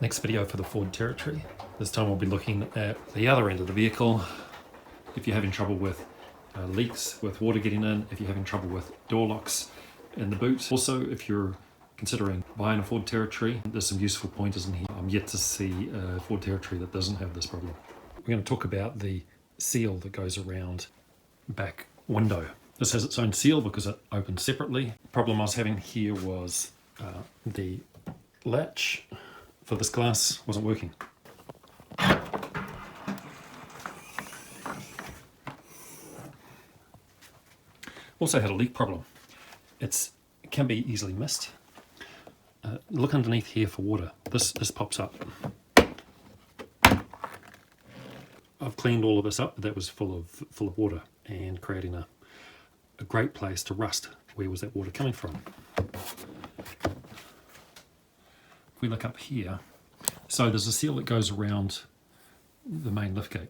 Next video for the Ford Territory. This time we'll be looking at the other end of the vehicle. If you're having trouble with leaks, with water getting in, if you're having trouble with door locks in the boot. Also, if you're considering buying a Ford Territory, there's some useful pointers in here. I'm yet to see a Ford Territory that doesn't have this problem. We're going to talk about the seal that goes around back window. This has its own seal because it opens separately. The problem I was having here was the latch for this glass wasn't working. Also had a leak problem. It can be easily missed. Look underneath here for water. This pops up. I've cleaned all of this up, but that was full of water and creating a great place to rust. Where was that water coming from? If we look up here, so there's a seal that goes around the main liftgate.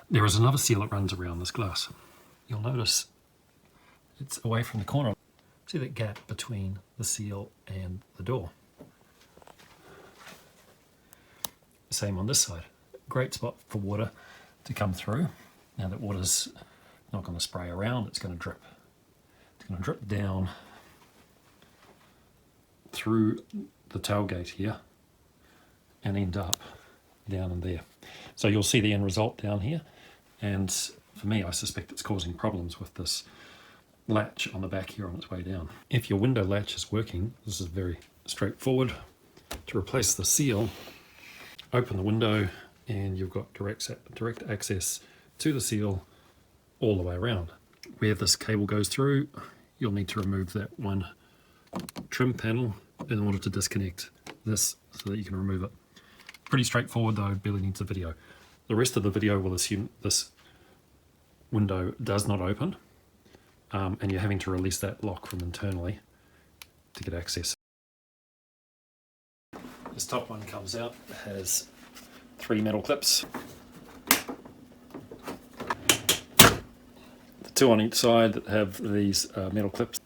There is another seal that runs around this glass. You'll notice it's away from the corner. See that gap between the seal and the door? Same on this side. Great spot for water to come through. Now that water's not going to spray around, it's going to drip. It's going to drip down through the tailgate here and end up down in there. So you'll see the end result down here, and for me I suspect it's causing problems with this latch on the back here on its way down. If your window latch is working, this is very straightforward. To replace the seal, open the window and you've got direct access to the seal all the way around. Where this cable goes through, you'll need to remove that one trim panel in order to disconnect this so that you can remove it. Pretty straightforward though, barely needs a video. The rest of the video will assume this window does not open and you're having to release that lock from internally to get access. This top one comes out, it has 3 metal clips. The 2 on each side that have these metal clips.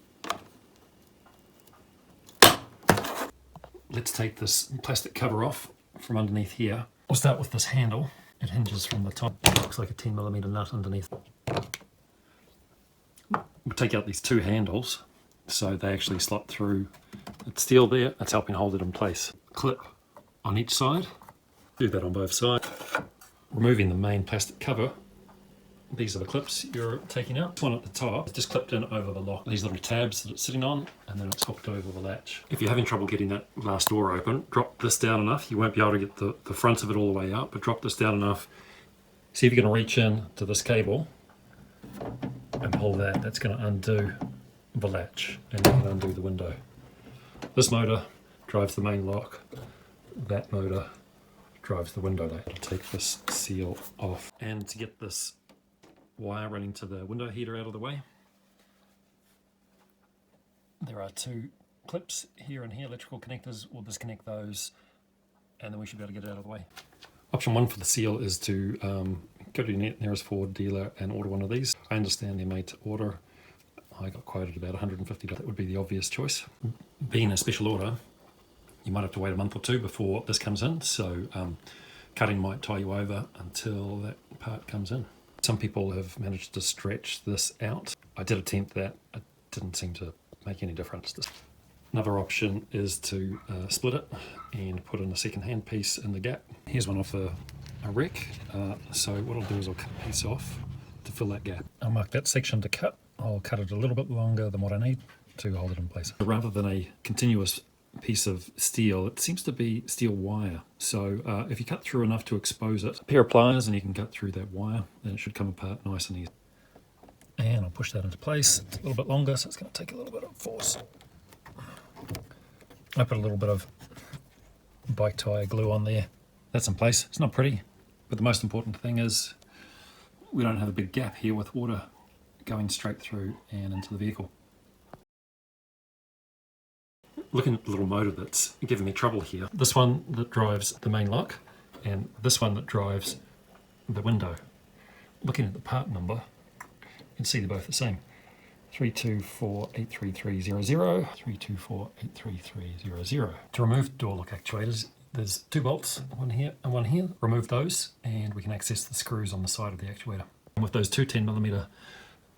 Let's take this plastic cover off from underneath here. We'll start with this handle. It hinges from the top. It looks like a 10mm nut underneath. We'll take out these 2 handles so they actually slot through. It's steel there, it's helping hold it in place. Clip on each side. Do that on both sides. Removing the main plastic cover. These are the clips you're taking out. This one at the top is just clipped in over the lock. These little tabs that it's sitting on, and then it's hooked over the latch. If you're having trouble getting that glass door open, drop this down enough. You won't be able to get the front of it all the way out, but drop this down enough. See if you can reach in to this cable and pull that. That's going to undo the latch and you can undo the window. This motor drives the main lock. That motor drives the window light. I'll take this seal off. And to get this wire running to the window heater out of the way, there are 2 clips here and here, electrical connectors. We'll disconnect those and then we should be able to get it out of the way. Option 1 for the seal is to go to your nearest Ford dealer and order one of these. I understand they're made to order. I got quoted about $150. That would be the obvious choice. Being a special order, you might have to wait a month or 2 before this comes in, so cutting might tie you over until that part comes in. Some people have managed to stretch this out. I did attempt that. It didn't seem to make any difference. Another option is to split it and put in a second-hand piece in the gap. Here's one off a wreck. So what I'll do is I'll cut a piece off to fill that gap. I'll mark that section to cut. I'll cut it a little bit longer than what I need to hold it in place. Rather than a continuous piece of steel, it seems to be steel wire. So if you cut through enough to expose it, a pair of pliers and you can cut through that wire, then it should come apart nice and easy. And I'll push that into place. It's a little bit longer, so it's going to take a little bit of force. I put a little bit of bike tire glue on there. That's in place. It's not pretty, but the most important thing is we don't have a big gap here with water going straight through and into the vehicle. Looking at the little motor that's giving me trouble here. This one that drives the main lock and this one that drives the window. Looking at the part number, you can see they're both the same. 324-83300, 324-83300. To remove door lock actuators, There's 2 bolts, one here and one here. Remove those and we can access the screws on the side of the actuator. And with those 2 10mm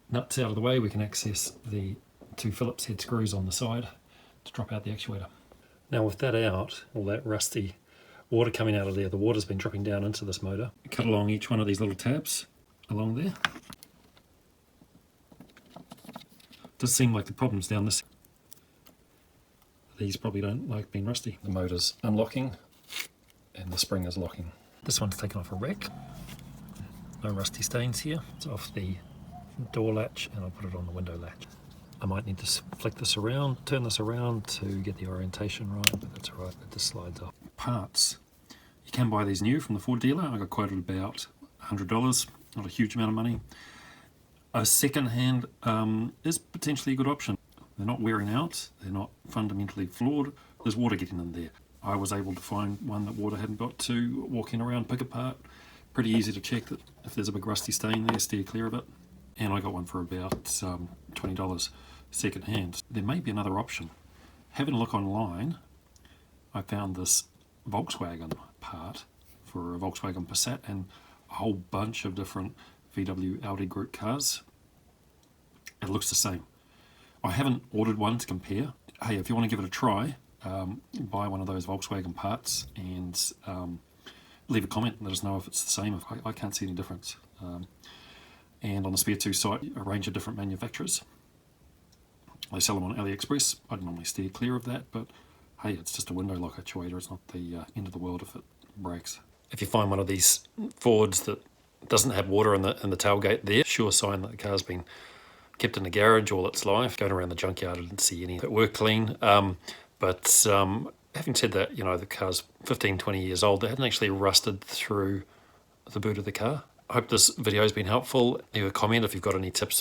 nuts out of the way, we can access the 2 Phillips head screws on the side to drop out the actuator. Now with that out, all that rusty water coming out of there, the water's been dropping down into this motor. Cut along each one of these little tabs along there. Does seem like the problem's down this. These probably don't like being rusty. The motor's unlocking and the spring is locking. This one's taken off a rack. No rusty stains here. It's off the door latch and I'll put it on the window latch. I might need to flick this around, turn this around to get the orientation right, but that's alright, it just slides off. Parts. You can buy these new from the Ford dealer. I got quoted about $100, not a huge amount of money. A second hand is potentially a good option. They're not wearing out, they're not fundamentally flawed, there's water getting in there. I was able to find one that water hadn't got to, walking around, pick apart. Pretty easy to check that if there's a big rusty stain there, steer clear of it. And I got one for about $20 second hand. There may be another option. Having a look online, I found this Volkswagen part for a Volkswagen Passat and a whole bunch of different VW Audi group cars. It looks the same. I haven't ordered one to compare. Hey, if you want to give it a try, buy one of those Volkswagen parts and leave a comment and let us know if it's the same. I can't see any difference. And on the spareto site, a range of different manufacturers. They sell them on AliExpress. I'd normally steer clear of that, but hey, it's just a window lock actuator. It's not the end of the world if it breaks. If you find one of these Fords that doesn't have water in the tailgate there, sure sign that the car's been kept in the garage all its life. Going around the junkyard, I didn't see any that were clean. But having said that, you know, the car's 15, 20 years old. They hadn't actually rusted through the boot of the car. I hope this video has been helpful. Leave a comment if you've got any tips